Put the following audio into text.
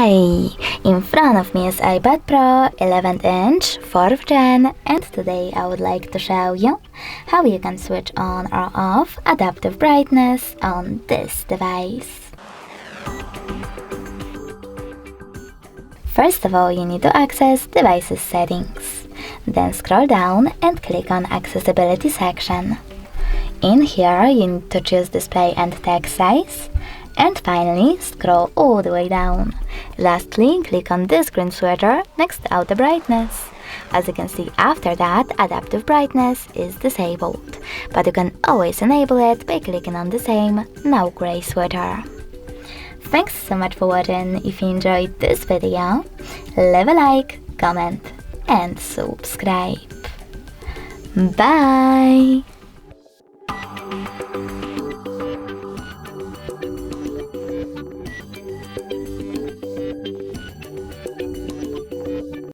Hi! In front of me is iPad Pro 11th inch 4th gen, and today I would like to show you how you can switch on or off adaptive brightness on this device. First of all, you need to access Devices Settings. Then scroll down and click on Accessibility section. In here, you need to choose Display and Text Size. And finally, scroll all the way down. Lastly, click on this green sweater next to Auto Brightness. As you can see, after that, Adaptive Brightness is disabled, but you can always enable it by clicking on the same, now grey sweater. Thanks so much for watching. If you enjoyed this video, leave a like, comment and subscribe. Bye!